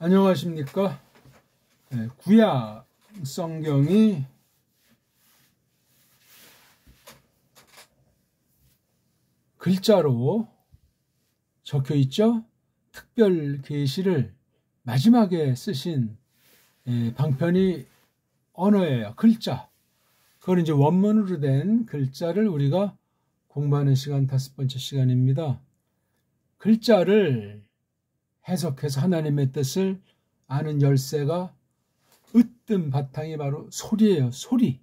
안녕하십니까? 구약 성경이 글자로 적혀 있죠? 특별 계시를 마지막에 쓰신 방편이 언어예요. 글자. 그걸 이제 원문으로 된 글자를 우리가 공부하는 시간 5번째 시간입니다. 글자를 해석해서 하나님의 뜻을 아는 열쇠가 으뜸 바탕이 바로 소리예요. 소리.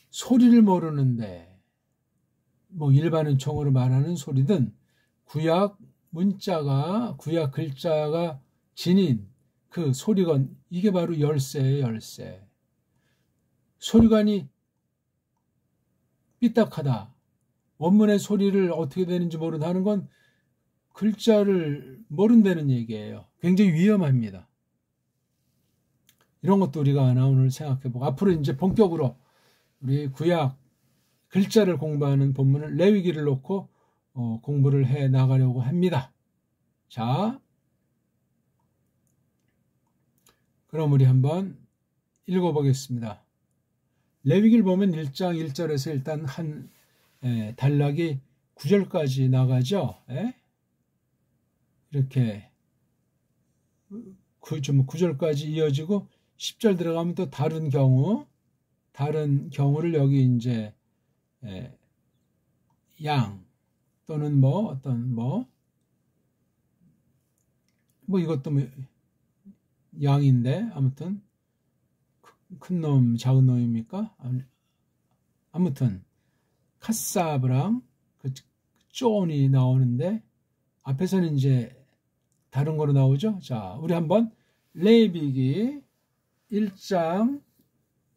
소리를 모르는데 뭐 일반인 총으로 말하는 소리든 구약 문자가 구약 글자가 지닌 그 소리건 이게 바로 열쇠예요. 열쇠. 소리관이 삐딱하다. 원문의 소리를 어떻게 되는지 모른다는 건 글자를 모른다는 얘기예요. 굉장히 위험합니다. 이런 것도 우리가 하나 오늘 생각해보고 앞으로 이제 본격으로 우리 구약 글자를 공부하는 본문을 레위기를 놓고 공부를 해 나가려고 합니다. 자, 그럼 우리 한번 읽어보겠습니다. 레위기를 보면 1장 1절에서 일단 한 단락이 9절까지 나가죠. 이렇게 9절까지 이어지고 10절 들어가면 또 다른 경우를 여기 이제 양 또는 뭐 어떤 뭐 이것도 뭐 양인데 아무튼 큰 놈 작은 놈입니까? 아무튼 카사브랑 그 쫀이 나오는데 앞에서는 이제 다른 거로 나오죠. 자, 우리 한번 레위기 1장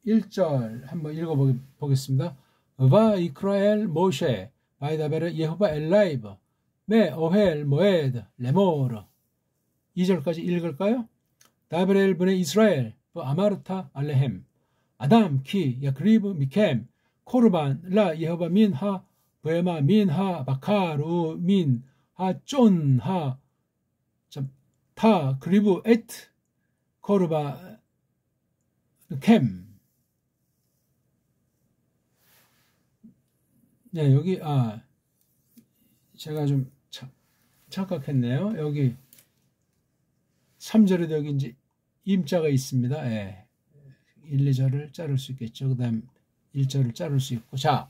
1절 한번 읽어보겠습니다. 바이크라엘 모셰 바이다베르 예호바 엘라이브 메 오헬 모에드 레모르 2절까지 읽을까요? 다베렐 브네 이스라엘 아마르타 알레헴 아담 키 야크리브 미켐 코르반 라 예호바 민하 브에마 민하 바카루 민하 쫀하 타 그리브 에트 코르바 캠. 네, 여기 제가 좀 착각했네요. 여기 3절에도 여기 이제 임자가 있습니다. 1, 2절을 자를 수 있겠죠. 그 다음 1절을 자를 수 있고. 자,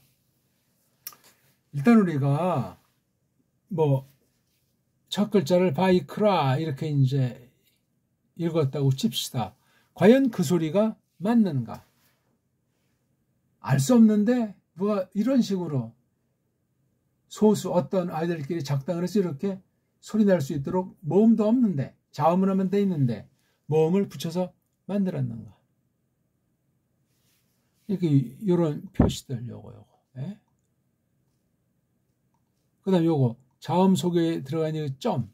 일단 우리가 첫 글자를 바이크라 이렇게 이제 읽었다고 칩시다. 과연 그 소리가 맞는가? 알 수 없는데 누가 이런 식으로 소수 어떤 아이들끼리 작당을 해서 이렇게 소리 날 수 있도록 모음도 없는데 자음을 하면 돼 있는데 모음을 붙여서 만들었는가? 이렇게 이런 표시들 요거. 그다음 요거 자음 속에 들어가 있는 점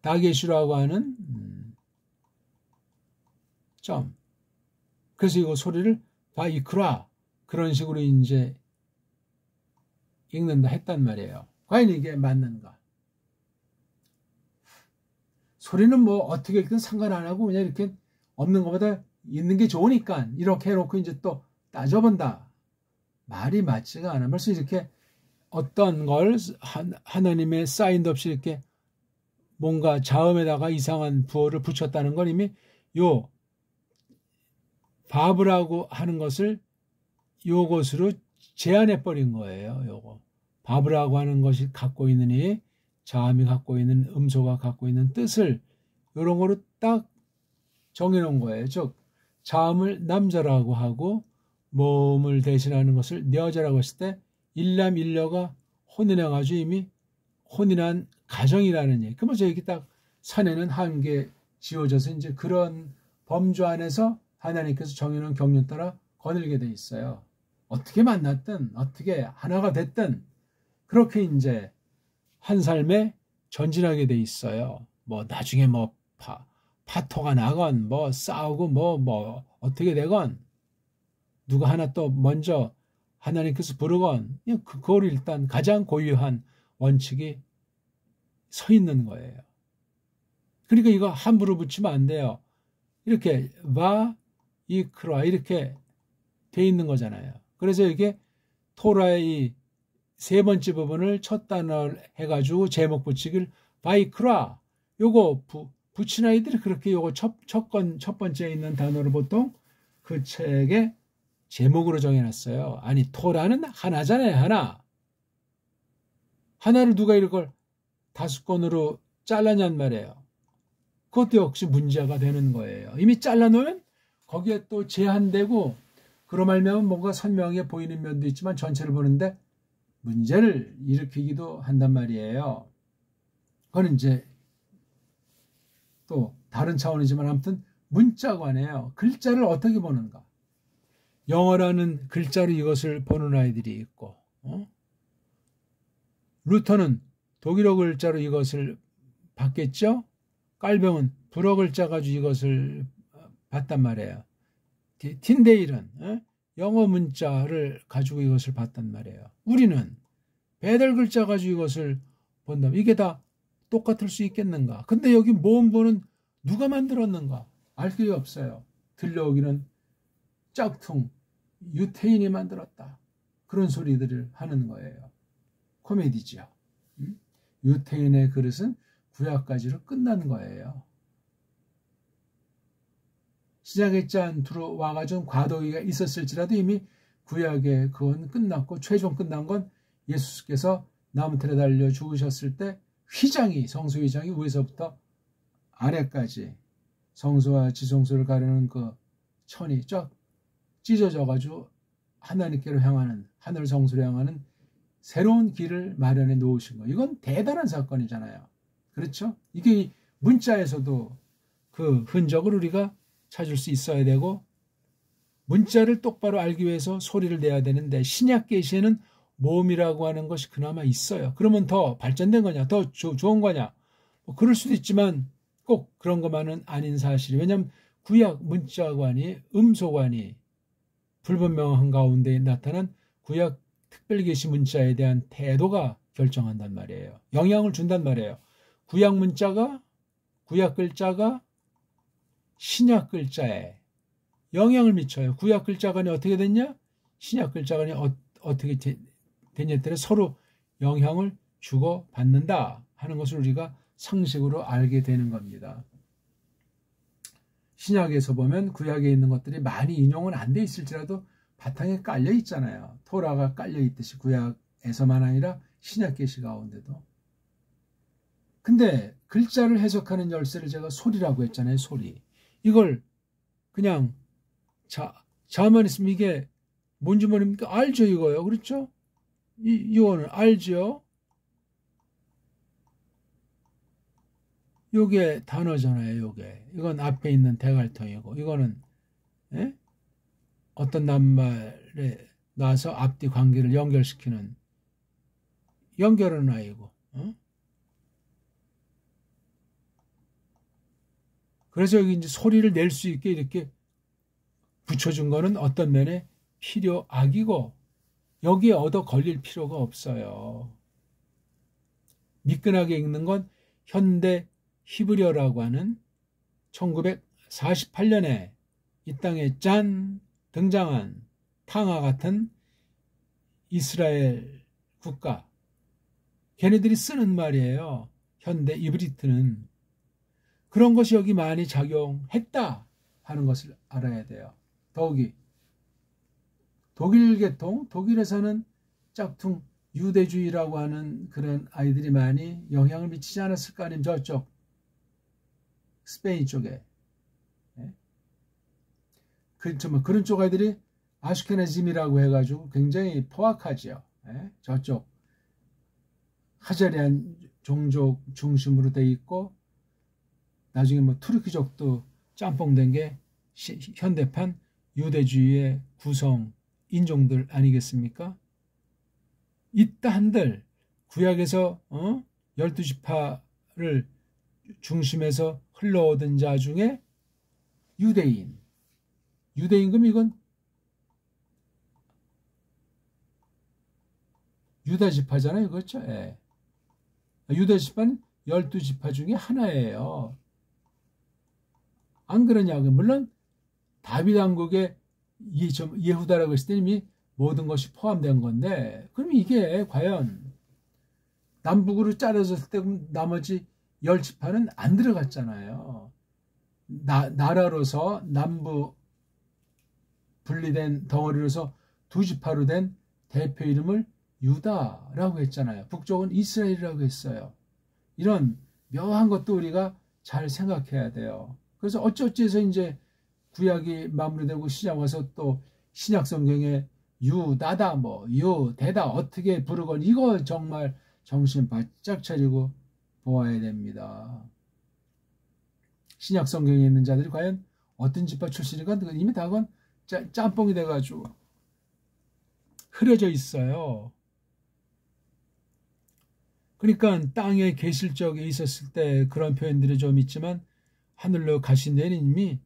다게슈라고 하는 점. 그래서 이거 소리를 바이크라 그런 식으로 이제 읽는다 했단 말이에요. 과연 이게 맞는가? 소리는 뭐 어떻게 읽든 상관 안 하고 그냥 이렇게 없는 것보다 있는 게 좋으니까 이렇게 해놓고 이제 또 따져본다. 말이 맞지가 않아. 벌써 이렇게 어떤 걸 하나님의 사인도 없이 이렇게 뭔가 자음에다가 이상한 부호를 붙였다는 건 이미 요 바브라고 하는 것을 요것으로 제한해 버린 거예요. 요거 바브라고 하는 것이 갖고 있는 이 자음이 갖고 있는 음소가 갖고 있는 뜻을 이런 거로 딱 정해놓은 거예요. 즉 자음을 남자라고 하고 모음을 대신하는 것을 여자라고 했을 때 일남일녀가 혼인해가지고 이미 혼인한 가정이라는 얘기. 그러면서 이렇게 딱 산에는 한 개 지어져서 이제 그런 범주 안에서 하나님께서 정해놓은 경륜 따라 거닐게 돼 있어요. 어떻게 만났든 어떻게 하나가 됐든 그렇게 이제 한 삶에 전진하게 돼 있어요. 뭐 나중에 뭐 파토가 나건 뭐 싸우고 뭐 어떻게 되건 누가 하나 또 먼저 하나님께서 부르건 그걸 일단 가장 고유한 원칙이 서 있는 거예요. 그러니까 이거 함부로 붙이면 안 돼요. 이렇게 바이크라 이렇게 돼 있는 거잖아요. 그래서 이게 토라의 이 세 번째 부분을 첫 단어를 해가지고 제목 붙이길 바이크라 요거 붙인 아이들이 그렇게 요거 첫 번째에 있는 단어를 보통 그 책에 제목으로 정해놨어요. 아니 토라는 하나잖아요. 하나를 누가 이걸 5권으로 잘라냔 말이에요. 그것도 역시 문제가 되는 거예요. 이미 잘라놓으면 거기에 또 제한되고 그로 말미암아 뭔가 선명해 보이는 면도 있지만 전체를 보는데 문제를 일으키기도 한단 말이에요. 그건 이제 또 다른 차원이지만 아무튼 문자관이에요. 글자를 어떻게 보는가. 영어라는 글자로 이것을 보는 아이들이 있고 루터는 독일어 글자로 이것을 봤겠죠. 깔병은 불어 글자 가지고 이것을 봤단 말이에요. 틴데일은 영어 문자를 가지고 이것을 봤단 말이에요. 우리는 배달 글자 가지고 이것을 본다면 이게 다 똑같을 수 있겠는가? 근데 여기 모음보는 누가 만들었는가? 알 길이 없어요. 들려오기는 짝퉁, 유태인이 만들었다. 그런 소리들을 하는 거예요. 코미디죠. 유태인의 그릇은 구약까지로 끝난 거예요. 시작에 짠 들어와가지고 과도기가 있었을지라도 이미 구약에 그건 끝났고 최종 끝난 건 예수께서 나무틀에 달려 죽으셨을 때 성소 휘장이 위에서부터 아래까지 성소와 지성소를 가르는 그 천이 쫙 찢어져가지고 하나님께로 향하는 하늘 성소로 향하는 새로운 길을 마련해 놓으신 거. 이건 대단한 사건이잖아요. 그렇죠? 이게 문자에서도 그 흔적을 우리가 찾을 수 있어야 되고 문자를 똑바로 알기 위해서 소리를 내야 되는데 신약 계시에는 모음이라고 하는 것이 그나마 있어요. 그러면 더 발전된 거냐? 더 좋은 거냐? 뭐 그럴 수도 있지만 꼭 그런 것만은 아닌 사실이. 왜냐하면 구약 문자관이 음소관이 불분명한 가운데 나타난 구약 특별계시 문자에 대한 태도가 결정한단 말이에요. 영향을 준단 말이에요. 구약 문자가 구약 글자가 신약 글자에 영향을 미쳐요. 구약 글자간이 어떻게 됐냐? 신약 글자간이 어떻게 됐냐에 따라 서로 영향을 주고받는다 하는 것을 우리가 상식으로 알게 되는 겁니다. 신약에서 보면 구약에 있는 것들이 많이 인용은 안 돼 있을지라도 바탕에 깔려 있잖아요. 토라가 깔려 있듯이 구약에서만 아니라 신약 계시 가운데도. 근데 글자를 해석하는 열쇠를 제가 소리라고 했잖아요. 소리. 이걸 그냥 자만 있으면 이게 뭔지 모릅니까? 알죠 이거요. 그렇죠? 이거는 알죠? 요게 단어잖아요. 요게. 이건 앞에 있는 대갈통이고 이거는 어떤 낱말에 놔서 앞뒤 관계를 연결시키는 연결은 아니고 그래서 여기 이제 소리를 낼 수 있게 이렇게 붙여준 거는 어떤 면에 필요악이고 여기에 얻어 걸릴 필요가 없어요. 미끈하게 읽는 건 현대 히브리어라고 하는 1948년에 이 땅에 짠 등장한 탕화 같은 이스라엘 국가 걔네들이 쓰는 말이에요. 현대 이브리트는. 그런 것이 여기 많이 작용했다 하는 것을 알아야 돼요. 더욱이 독일 계통, 독일에서는 짝퉁 유대주의라고 하는 그런 아이들이 많이 영향을 미치지 않았을까? 아니면 저쪽 스페인 쪽에 그런 쪽 아이들이 아슈케나즘이라고 해가지고 굉장히 포악하죠. 저쪽 하자리안 종족 중심으로 돼 있고 나중에 뭐 투르키족도 짬뽕된 게 현대판 유대주의의 구성 인종들 아니겠습니까? 이따 한들 구약에서 12지파를 중심에서 흘러오던 자 중에 유대인 그럼 이건 유다지파잖아요. 그렇죠? 예. 유다지파는 12지파 중에 하나예요. 안 그러냐고. 물론 다윗 왕국의 예후다라고 했을 때 이미 모든 것이 포함된 건데, 그럼 이게 과연 남북으로 짜려졌을 때 그럼 나머지 10지파는 안 들어갔잖아요. 나라로서 남부 분리된 덩어리로서 2지파로 된 대표 이름을 유다라고 했잖아요. 북쪽은 이스라엘이라고 했어요. 이런 묘한 것도 우리가 잘 생각해야 돼요. 그래서 어쩌지해서 이제 구약이 마무리되고 신약 와서 또 신약 성경에 유다다 유대다 어떻게 부르건 이거 정말 정신 바짝 차리고 보아야 됩니다. 신약 성경에 있는 자들이 과연 어떤 지파 출신인가 이미 다 그건 짬뽕이 돼가지고 흐려져 있어요. 그러니까 땅에 계실 적에 있었을 때 그런 표현들이 좀 있지만 하늘로 가신 데는 이미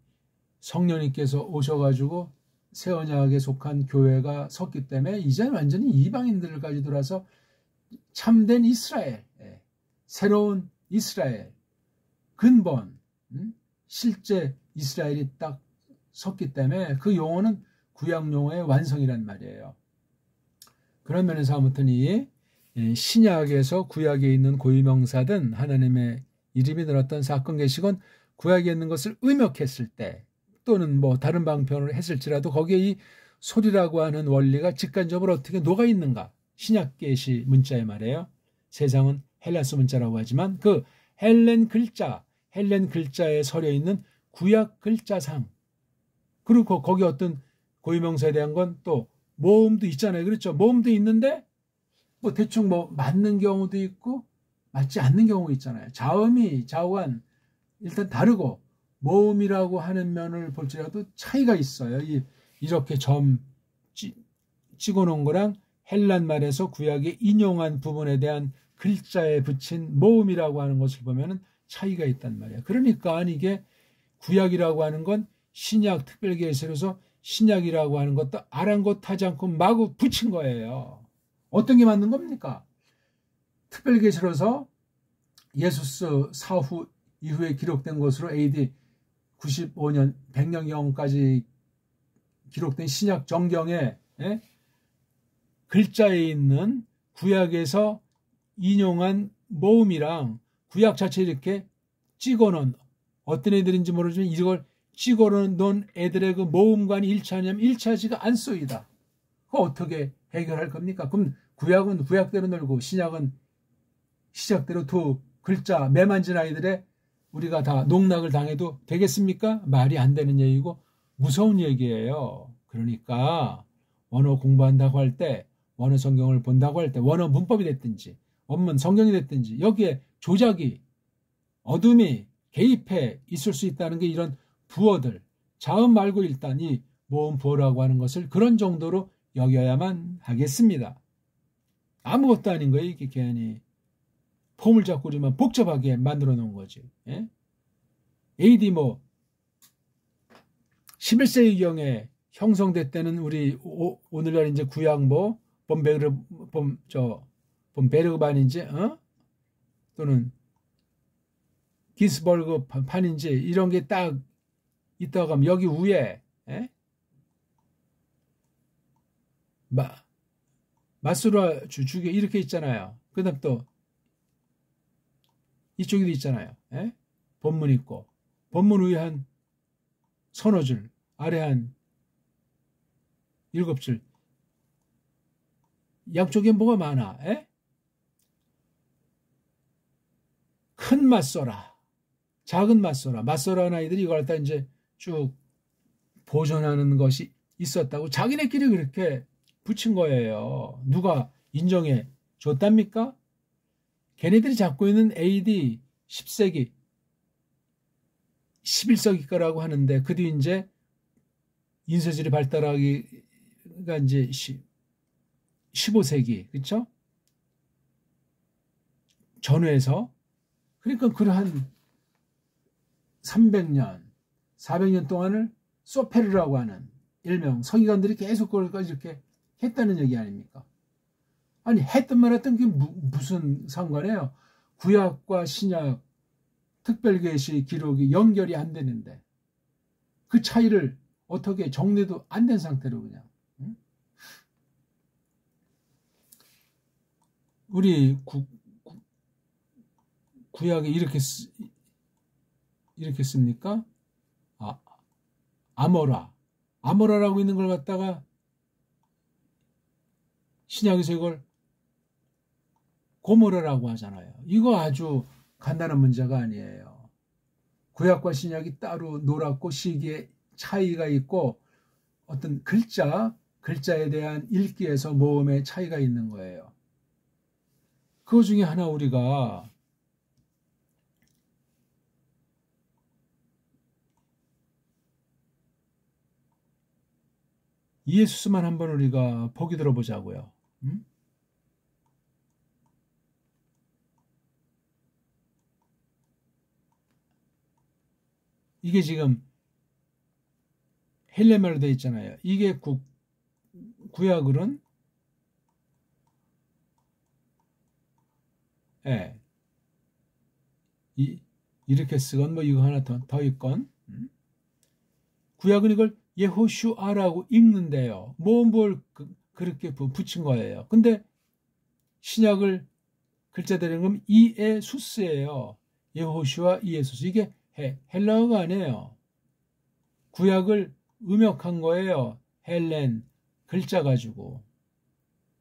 성령님께서 오셔가지고 새 언약에 속한 교회가 섰기 때문에 이제는 완전히 이방인들까지 들어와서 참된 이스라엘, 새로운 이스라엘, 근본, 실제 이스라엘이 딱 섰기 때문에 그 용어는 구약 용어의 완성이란 말이에요. 그런 면에서 아무튼 이 신약에서 구약에 있는 고유명사든 하나님의 이름이 들었던 사건 계시건 구약에 있는 것을 음역했을 때 또는 뭐 다른 방편으로 했을지라도 거기에 이 소리라고 하는 원리가 직관적으로 어떻게 녹아 있는가. 신약 계시 문자에 말이에요. 세상은 헬라스 문자라고 하지만 그 헬렌 글자에 서려 있는 구약 글자상 그리고 거기 어떤 고유명사에 대한 건 또 모음도 있잖아요. 그렇죠? 모음도 있는데 뭐 대충 뭐 맞는 경우도 있고 맞지 않는 경우 있잖아요. 자음이 좌우한 일단 다르고 모음이라고 하는 면을 볼지라도 차이가 있어요. 이렇게 점 찍어놓은 거랑 헬란 말에서 구약에 인용한 부분에 대한 글자에 붙인 모음이라고 하는 것을 보면은 차이가 있단 말이에요. 그러니까 이게 구약이라고 하는 건 신약 특별계시로서 신약이라고 하는 것도 아랑곳하지 않고 마구 붙인 거예요. 어떤 게 맞는 겁니까? 특별계시로서 예수스 사후 이후에 기록된 것으로 AD 95년 100년경까지 기록된 신약 정경에 글자에 있는 구약에서 인용한 모음이랑 구약 자체 이렇게 찍어놓은 어떤 애들인지 모르지만 이걸 찍어놓은 애들의 그 모음관이 일치하냐면 일치하지가 않소이다. 그거 어떻게 해결할 겁니까? 그럼 구약은 구약대로 놀고 신약은 시작대로 두 글자 매만진 아이들의 우리가 다 농락을 당해도 되겠습니까? 말이 안 되는 얘기고 무서운 얘기예요. 그러니까 원어 공부한다고 할 때 원어 성경을 본다고 할 때 원어 문법이 됐든지 원문 성경이 됐든지 여기에 조작이 어둠이 개입해 있을 수 있다는 게 이런 부어들 자음 말고 일단 이 모음 부어라고 하는 것을 그런 정도로 여겨야만 하겠습니다. 아무것도 아닌 거예요. 이게 괜히 폼을 잡고 우리만 복잡하게 만들어 놓은 거지. 예? AD 11세기경에 형성됐다는 우리 오늘날 이제 구약 본베르그반인지 또는 기스버그 판인지 이런 게 딱 있다고 하면 여기 위에 마수라 주게 이렇게 있잖아요. 그 다음 또 이쪽에도 있잖아요. 본문 있고 본문 위에 한 서너 줄 아래 한 7줄 양쪽에 뭐가 많아. 큰 맞서라 작은 맞서라는 아이들이 이걸 갖다 이제 쭉 보존하는 것이 있었다고 자기네끼리 그렇게 붙인 거예요. 누가 인정해 줬답니까? 걔네들이 잡고 있는 AD 10세기 11세기 거라고 하는데 그 뒤 이제 인쇄질이 발달하기가 이제 15세기 그렇죠? 전후에서 그러니까 그한 300년 400년 동안을 소페르라고 하는 일명 서기관들이 계속 그걸 이렇게 했다는 얘기 아닙니까? 아니 했던 말 했던 게 무슨 상관이에요? 구약과 신약 특별계시 기록이 연결이 안 되는데 그 차이를 어떻게 정리도 안 된 상태로 그냥. 응? 우리 구약에 이렇게 씁니까? 아모라라고 있는 걸 갖다가 신약에서 이걸 고모라라고 하잖아요. 이거 아주 간단한 문제가 아니에요. 구약과 신약이 따로 노랗고 시기에 차이가 있고 어떤 글자에 대한 읽기에서 모음의 차이가 있는 거예요. 그 중에 하나 우리가 이에수스만 한번 우리가 보기 들어보자고요. 이게 지금 헬레말로 되어 있잖아요. 이게 구약으로는 이렇게 쓰건 뭐 이거 하나 더 있건 구약은 이걸 예호슈아라고 읽는데요. 뭘 그렇게 붙인 거예요. 근데 신약을 글자대로 보면 이에수스예요. 예호슈아 이에수스. 이게 헬라어가 아니에요. 구약을 음역한 거예요. 헬렌 글자 가지고.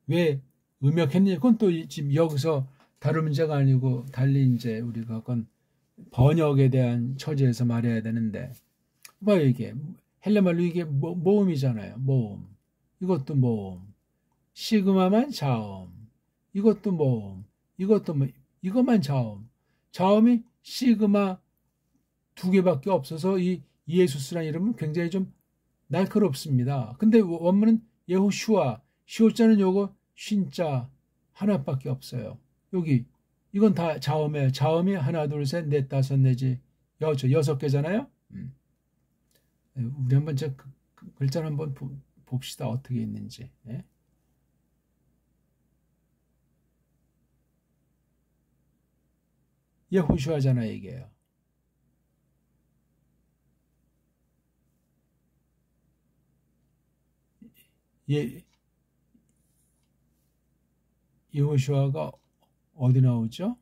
왜 음역했느냐? 그건 또 지금 여기서 다룰 문제가 아니고 달리 이제 우리가 그건 번역에 대한 처지에서 말해야 되는데 봐요. 이게 헬라말로 이게 모음이잖아요. 모음. 이것도 모음. 시그마만 자음. 이것도 모음. 이것만 자음. 자음이 시그마 2개밖에 없어서 이 예수스라는 이름은 굉장히 좀 날카롭습니다. 근데 원문은 예호슈아, 시오자는 요거 쉰자 하나밖에 없어요. 여기 이건 다 자음이에요. 자음이 하나, 둘, 셋, 넷, 다섯, 내지 6개잖아요. 우리 한번 글자를 한번 봅시다. 어떻게 있는지. 예? 예호슈아잖아요, 이게요. 예호슈아가 어디 나오죠?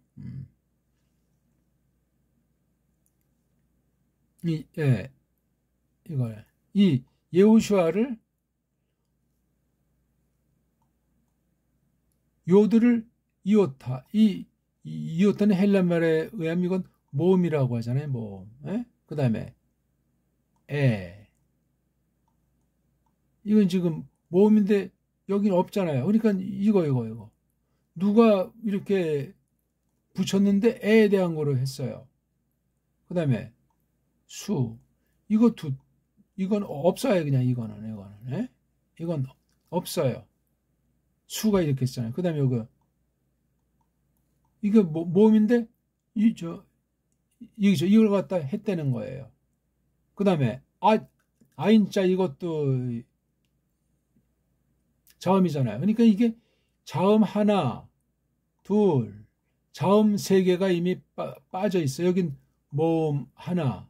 이 예호슈아를 요드를 이오타 이오타는 헬라말에 의하면 이건 모음이라고 하잖아요. 모음. 그 다음에 이건 지금 모음인데 여기는 없잖아요. 그러니까 이거 누가 이렇게 붙였는데 에에 대한 거로 했어요. 그 다음에 수 이건 없어요. 그냥 이거는 이건 없어요. 수가 이렇게 있잖아요. 그 다음에 이거 모음인데 이걸 갖다 했다는 거예요. 그 다음에 아인자 이것도 자음이잖아요. 그러니까 이게 자음 하나, 둘, 자음 3개가 이미 빠져 있어요. 여긴 모음 하나,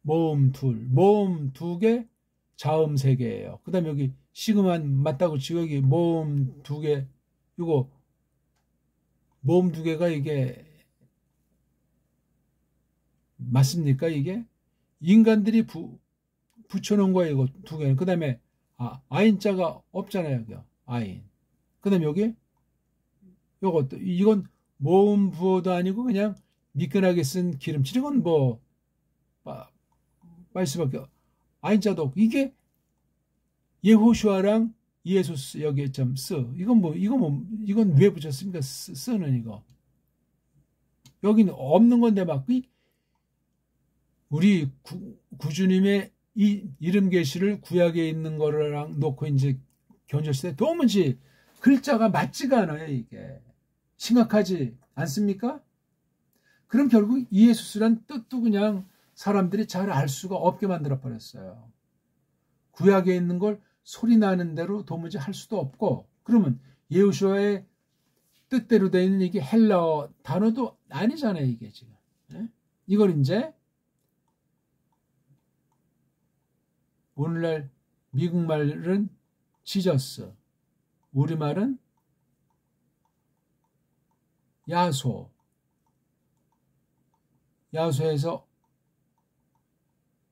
모음 둘, 모음 2개, 자음 3개예요. 그 다음에 여기 시그만 맞다고 치고 여기 모음 2개, 이거 모음 2개가 이게 맞습니까? 이게 인간들이 붙여놓은 거예요. 이거 2개는. 그 다음에 아인자가 없잖아요. 여기 아인. 그 다음에 여기 요것도 이건 모음 부호도 아니고 그냥 미끈하게 쓴 기름칠. 이건 뭐 말수밖에 아인자도 없고 이게 예호슈아랑 예수스 여기에 좀 이건 왜 붙였습니까? 쓰는 이거 여기는 없는 건데 막 우리 구주님의 이 이름 계시를 구약에 있는 거랑 놓고 이제 견줬을 때 도무지 글자가 맞지가 않아요. 이게 심각하지 않습니까? 그럼 결국 이에수스란 뜻도 그냥 사람들이 잘 알 수가 없게 만들어 버렸어요. 구약에 있는 걸 소리 나는 대로 도무지 할 수도 없고 그러면 예호슈아의 뜻대로 되어 있는 이게 헬라어 단어도 아니잖아요. 이게 지금 이걸 이제 오늘날 미국 말은 지저스, 우리말은 야소. 야소에서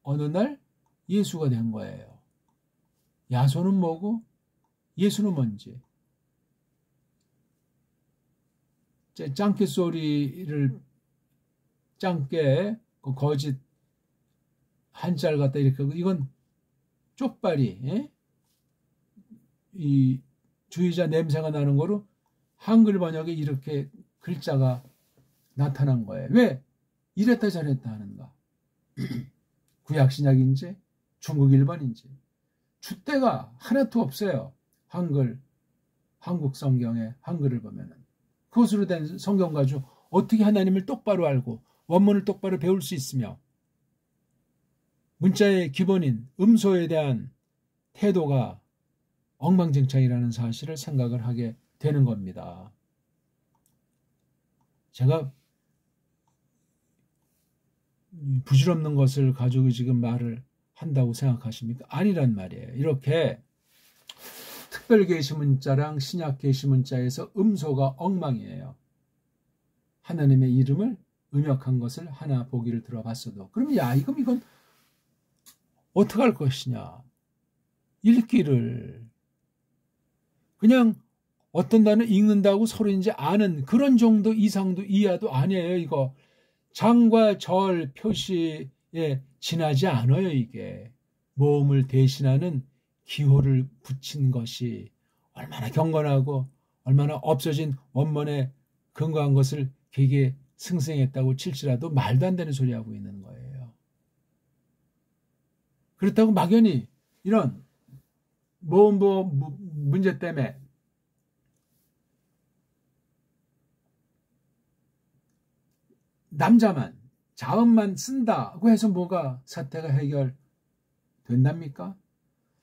어느 날 예수가 된 거예요. 야소는 뭐고 예수는 뭔지. 짱깨 소리를 짱깨 그 거짓 한자를 갖다 이렇게 이건 쪽발이 예? 이 주의자 냄새가 나는 거로 한글 번역에 이렇게 글자가 나타난 거예요. 왜 이랬다 저랬다 하는가? 구약 신약인지 중국 일본인지 줏대가 하나도 없어요. 한국 성경에 한글을 보면은 그것으로 된 성경 가지고 어떻게 하나님을 똑바로 알고 원문을 똑바로 배울 수 있으며 문자의 기본인 음소에 대한 태도가 엉망진창이라는 사실을 생각을 하게 되는 겁니다. 제가 부질없는 것을 가지고 지금 말을 한다고 생각하십니까? 아니란 말이에요. 이렇게 특별 계시문자랑 신약 계시문자에서 음소가 엉망이에요. 하나님의 이름을 음역한 것을 하나 보기를 들어봤어도 그러면 야 이건 어떻게 할 것이냐. 읽기를 그냥 어떤 단어 읽는다고 서로 이제 아는 그런 정도 이상도 이하도 아니에요. 이거 장과 절 표시에 지나지 않아요. 이게 모음을 대신하는 기호를 붙인 것이 얼마나 경건하고 얼마나 없어진 원문에 근거한 것을 되게 승승했다고 칠지라도 말도 안 되는 소리 하고 있는 거예요. 그렇다고 막연히 이런 모음보 문제 때문에 남자만 자음만 쓴다고 해서 뭐가 사태가 해결된답니까?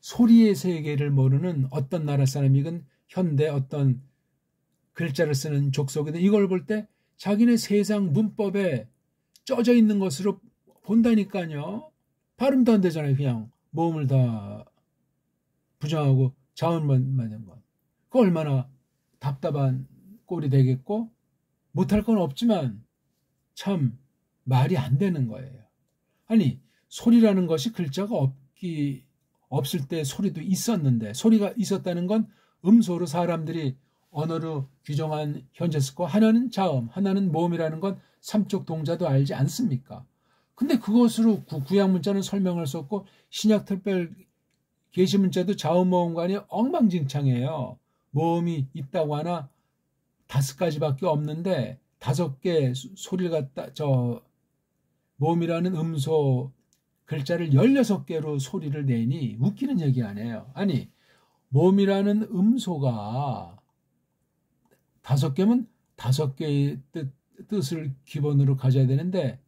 소리의 세계를 모르는 어떤 나라 사람이건 현대 어떤 글자를 쓰는 족속이든 이걸 볼 때 자기네 세상 문법에 쪄져 있는 것으로 본다니까요. 발음도 안 되잖아요. 그냥 모음을 다 부정하고 자음만 맞는 건. 그 얼마나 답답한 꼴이 되겠고 못할 건 없지만 참 말이 안 되는 거예요. 아니 소리라는 것이 글자가 없을 때 소리도 있었는데 소리가 있었다는 건 음소로 사람들이 언어로 규정한 현재습과 하나는 자음, 하나는 모음이라는 건 삼쪽 동자도 알지 않습니까? 근데 그것으로 구약 문자는 설명할 수 없고 신약 특별 계시 문자도 자음 모음관이 엉망진창이에요. 모음이 있다고 하나 5가지밖에 없는데 5개 소리를 갖다 모음이라는 음소 글자를 16개로 소리를 내니 웃기는 얘기 아니에요. 아니 모음이라는 음소가 5개면 5개의 뜻을 기본으로 가져야 되는데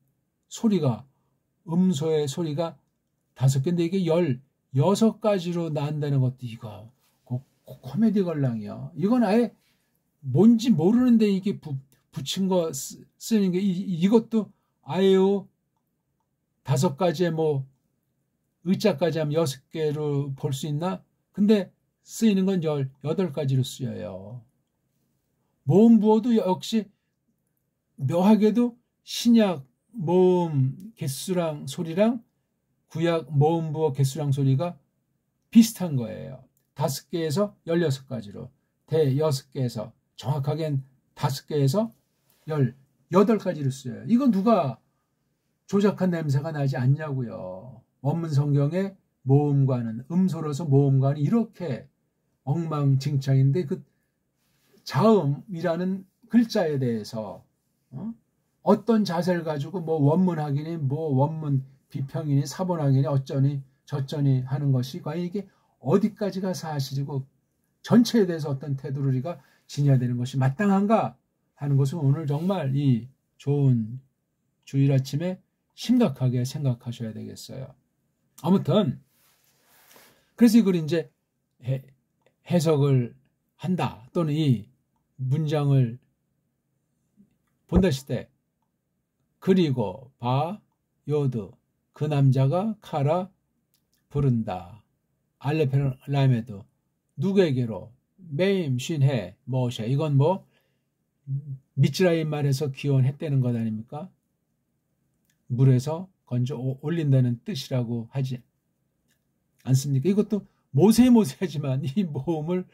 소리가 음소의 소리가 5개인데 이게 16가지로 난다는 것도 이거 코미디 걸랑이야. 이건 아예 뭔지 모르는데 이게 붙인 거 쓰는 게 이것도 아예요 5가지에 뭐 의자까지 하면 6개로 볼 수 있나? 근데 쓰이는 건 18가지로 쓰여요. 모음부호도 역시 묘하게도 신약 모음 개수랑 소리랑 구약 모음부호 개수랑 소리가 비슷한 거예요. 5개에서 16가지로 대 6개에서 정확하게는 5개에서 18가지로 쓰여요. 이건 누가 조작한 냄새가 나지 않냐고요. 원문 성경의 모음과는 음소로서 모음과는 이렇게 엉망진창인데 그 자음이라는 글자에 대해서 어떤 자세를 가지고 뭐 원문 확인이 뭐 원문 비평이니 사본 확인이 어쩌니 저쩌니 하는 것이 과연 이게 어디까지가 사실이고 전체에 대해서 어떤 태도를 우리가 지녀야 되는 것이 마땅한가 하는 것은 오늘 정말 이 좋은 주일 아침에 심각하게 생각하셔야 되겠어요. 아무튼 그래서 이걸 이제 해석을 한다 또는 이 문장을 본다 했을 때 그리고 바 요드 그 남자가 카라 부른다. 알레프 라임에도 누구에게로 메임 쉰해 모세 이건 뭐 미츠라임 말에서 기원했다는 것 아닙니까? 물에서 건져 올린다는 뜻이라고 하지 않습니까? 이것도 모세하지만 이 모음을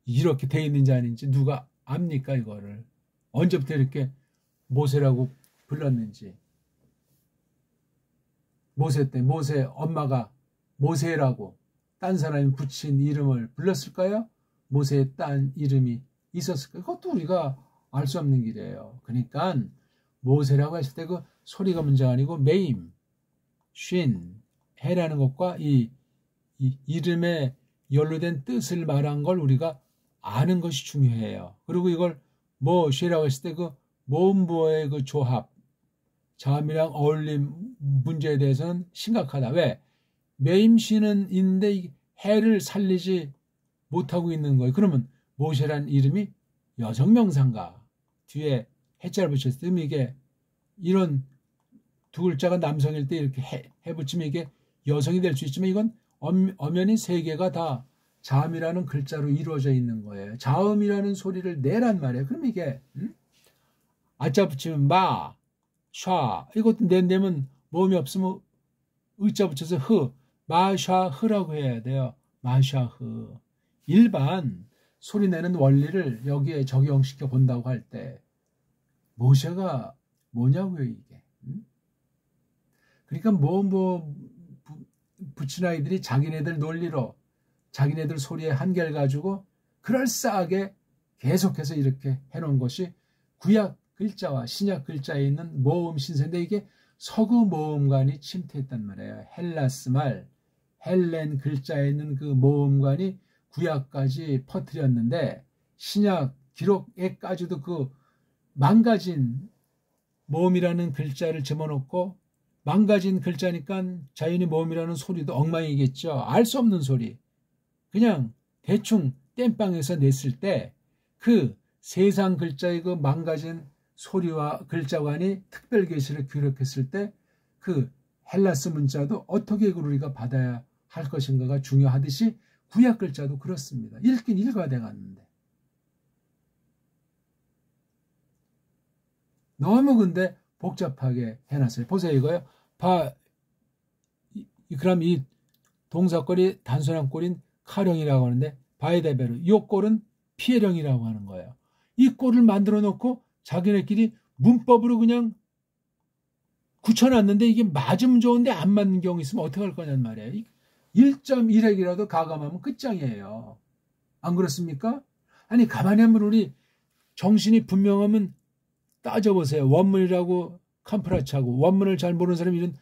이렇게 돼 있는지 아닌지 누가 압니까? 이거를 언제부터 이렇게 모세라고 불렀는지. 모세 때 모세 엄마가 모세라고 딴 사람이 붙인 이름을 불렀을까요? 모세의 딴 이름이 있었을까요? 그것도 우리가 알 수 없는 길이에요. 그러니까 모세라고 했을 때 그 소리가 문제가 아니고 메임, 쉰, 해라는 것과 이 이름에 연루된 뜻을 말한 걸 우리가 아는 것이 중요해요. 그리고 이걸 뭐쉐라고 했을 때 그 모음부어의 그 조합, 자음이랑 어울림 문제에 대해서는 심각하다. 왜? 메임씨는 있는데 해를 살리지 못하고 있는 거예요. 그러면 모세란 이름이 여성명사인가? 뒤에 해자를 붙였을 때 이게 이런 두 글자가 남성일 때 이렇게 해 붙이면 이게 여성이 될 수 있지만 이건 엄연히 세 개가 다 자음이라는 글자로 이루어져 있는 거예요. 자음이라는 소리를 내란 말이에요. 그럼 이게 아자 붙이면 마, 샤 이것도 내면 모음이 없으면 의자 붙여서 흐, 마샤 흐라고 해야 돼요. 마샤 흐. 일반 소리 내는 원리를 여기에 적용시켜 본다고 할 때 모세가 뭐냐고요 이게. 그러니까 붙인 아이들이 자기네들 논리로 자기네들 소리의 한계를 가지고 그럴싸하게 계속해서 이렇게 해놓은 것이 구약 글자와 신약 글자에 있는 모음 신세인데 이게 서구 모음관이 침투했단 말이에요. 헬라스 말, 헬렌 글자에 있는 그 모음관이 구약까지 퍼뜨렸는데 신약 기록에까지도 그 망가진 모음이라는 글자를 집어넣고 망가진 글자니까 자연히 모음이라는 소리도 엉망이겠죠. 알 수 없는 소리. 그냥 대충 땜빵에서 냈을 때 그 세상 글자의 그 망가진 소리와 글자관이 특별 계시를 기록했을 때 그 헬라스 문자도 어떻게 우리가 받아야 할 것인가가 중요하듯이 구약 글자도 그렇습니다. 읽긴 읽어야 돼갔는데 너무 근데 복잡하게 해놨어요. 보세요 이거요. 그럼 이 동사꼴이 단순한 꼴인 카령이라고 하는데 바이데베르 이 꼴은 피해령이라고 하는 거예요. 이 꼴을 만들어 놓고 자기네끼리 문법으로 그냥 굳혀놨는데 이게 맞으면 좋은데 안 맞는 경우 있으면 어떻게 할 거냐는 말이에요. 1.1핵이라도 가감하면 끝장이에요. 안 그렇습니까? 아니 가만히 한번 우리 정신이 분명하면 따져보세요. 원문이라고 캄프라치하고 원문을 잘 모르는 사람이 이런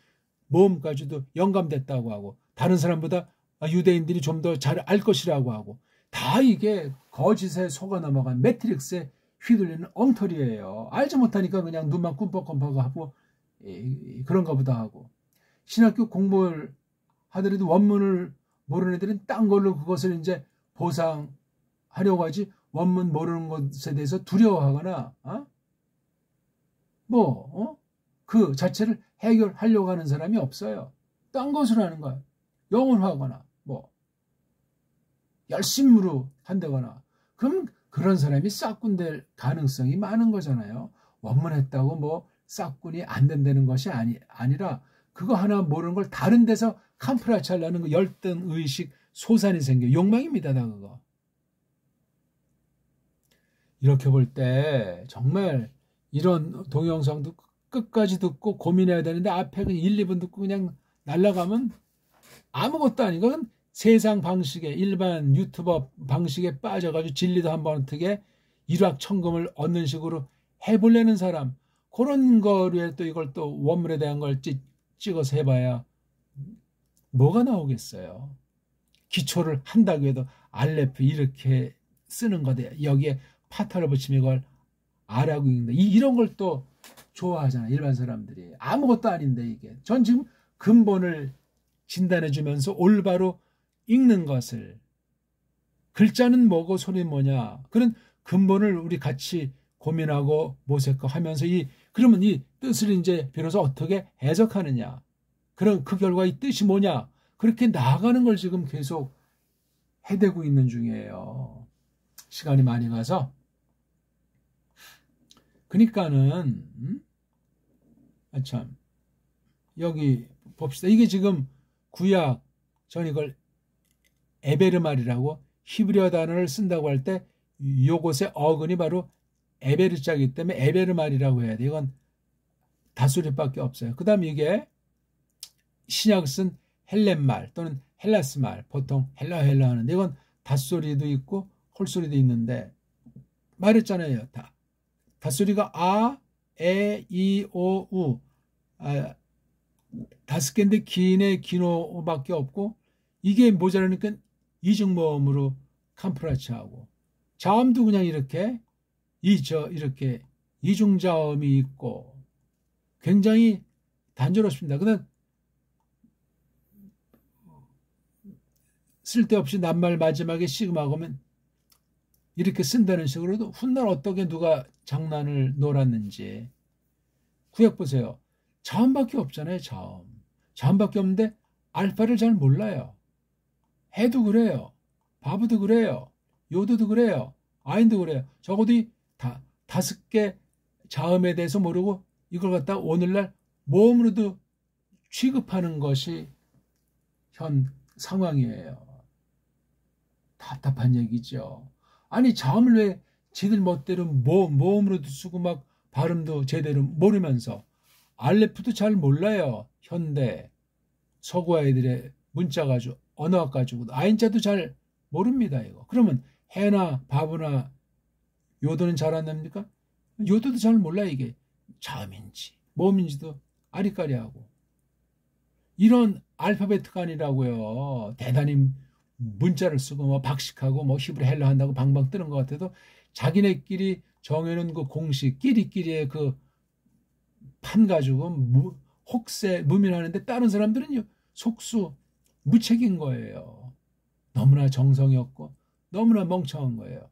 모음까지도 영감됐다고 하고 다른 사람보다 유대인들이 좀 더 잘 알 것이라고 하고 다 이게 거짓에 속아 넘어간 매트릭스에 휘둘리는 엉터리예요. 알지 못하니까 그냥 눈만 꿈뻑꿈뻑하고 그런가 보다 하고 신학교 공부를 하더라도 원문을 모르는 애들은 딴 걸로 그것을 이제 보상하려고 하지 원문 모르는 것에 대해서 두려워하거나 그 자체를 해결하려고 하는 사람이 없어요. 딴 것을 하는 거야. 영어하거나 열심으로 한다거나 그럼 그런 사람이 싹군될 가능성이 많은 거잖아요. 원문했다고 싹군이 안 된다는 것이 아니라 그거 하나 모르는 걸 다른 데서 캄프라치 하려는 그 열등의식 소산이 생겨. 욕망입니다. 다 그거. 이렇게 볼 때 정말 이런 동영상도 끝까지 듣고 고민해야 되는데 앞에 그냥 1, 2분 듣고 그냥 날아가면 아무것도 아니고 그건 세상 방식에 일반 유튜버 방식에 빠져가지고 진리도 한번 어떻게 일확천금을 얻는 식으로 해보려는 사람 그런 거에 또 이걸 또 원문에 대한 걸 찍어서 해봐야 뭐가 나오겠어요. 기초를 한다고 해도 알레프 이렇게 쓰는 거대 여기에 파타를 붙이면 이걸 아라고 읽는다. 이런 걸 또 좋아하잖아 일반 사람들이. 아무것도 아닌데 이게 전 지금 근본을 진단해주면서 올바로 읽는 것을 글자는 뭐고 소리는 뭐냐 그런 근본을 우리 같이 고민하고 모색하면서 그러면 이 뜻을 이제 비로소 어떻게 해석하느냐 그런 그 결과 이 뜻이 뭐냐 그렇게 나아가는 걸 지금 계속 해대고 있는 중이에요. 시간이 많이 가서. 그러니까는 참 여기 봅시다. 이게 지금 구약, 전 이걸 에베르말이라고 히브리어 단어를 쓴다고 할 때 요것의 어근이 바로 에베르자이기 때문에 에베르말이라고 해야 돼. 이건 다소리밖에 없어요. 그 다음에 이게 신약 쓴 헬렌말 또는 헬라스말, 보통 헬라 하는데 이건 닷소리도 있고 홀소리도 있는데 말했잖아요. 닷소리가 아, 에, 이, 오, 우 5개인데 기인의 기노밖에 없고 이게 모자라니까 이중모음으로 캄프라치하고 자음도 그냥 이렇게 이렇게 이중자음이 있고 굉장히 단조롭습니다. 그다음 쓸데없이 낱말 마지막에 시그마가 오면 이렇게 쓴다는 식으로도 훗날 어떻게 누가 장난을 놀았는지. 구약 보세요. 자음밖에 없잖아요. 자음밖에 없는데 알파를 잘 몰라요. 해도 그래요. 바브도 그래요. 요도도 그래요. 아인도 그래요. 적어도 이 5개 자음에 대해서 모르고 이걸 갖다 오늘날 모음으로도 취급하는 것이 현 상황이에요. 답답한 얘기죠. 아니 자음을 왜 지들 멋대로 모음으로도 쓰고 막 발음도 제대로 모르면서 알레프도 잘 몰라요. 현대 서구 아이들의 문자 가지고 언어학 가지고 아인자도 잘 모릅니다. 이거. 그러면 해나 바브나 요도는 잘 안 납니까? 요도도 잘 몰라. 이게 자음인지 모음인지도 아리까리하고. 이런 알파벳가 아니라고요. 대단히 문자를 쓰고 뭐 박식하고 뭐 히브리 헬라 한다고 방방 뜨는 것 같아도 자기네끼리 정해놓은 그 공식 끼리끼리의 그 판 가지고 혹세 무민하는데 다른 사람들은요 속수 무책인 거예요. 너무나 정성이 없고 너무나 멍청한 거예요.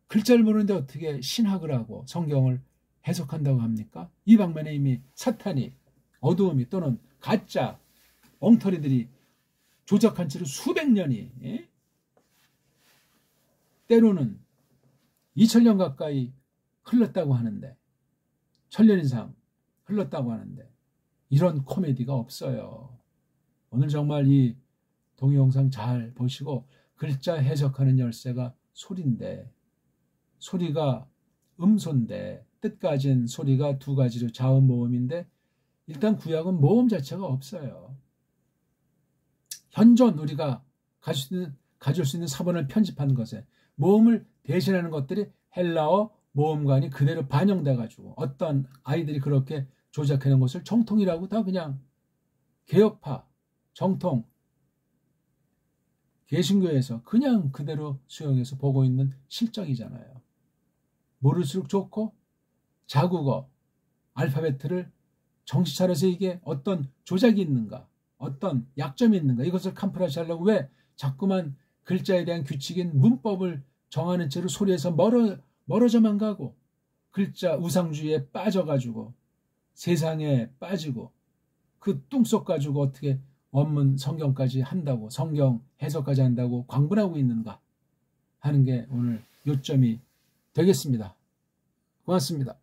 글자를 모르는데 어떻게 신학을 하고 성경을 해석한다고 합니까? 이 방면에 이미 사탄이 어두움이 또는 가짜 엉터리들이 조작한 채로 수백 년이 때로는 2000년 가까이 흘렀다고 하는데 1000년 이상 흘렀다고 하는데 이런 코미디가 없어요. 오늘 정말 이 동영상 잘 보시고 글자 해석하는 열쇠가 소리인데 소리가 음소인데 뜻 가진 소리가 2가지로 자음 모음인데 일단 구약은 모음 자체가 없어요. 현존 우리가 가질 수 있는 사본을 편집한 것에 모음을 대신하는 것들이 헬라어 모음관이 그대로 반영돼 가지고 어떤 아이들이 그렇게 조작해놓은 것을 정통이라고 다 그냥 개혁파 정통 개신교에서 그냥 그대로 수용해서 보고 있는 실정이잖아요. 모를수록 좋고 자국어 알파벳을 정신 차려서 이게 어떤 조작이 있는가 어떤 약점이 있는가 이것을 캄프라시 하려고 왜 자꾸만 글자에 대한 규칙인 문법을 정하는 채로 소리에서 멀어져만 가고 글자 우상주의에 빠져가지고 세상에 빠지고 그 뚱속 가지고 어떻게 원문 성경까지 한다고 성경 해석까지 한다고 광분하고 있는가 하는 게 오늘 요점이 되겠습니다. 고맙습니다.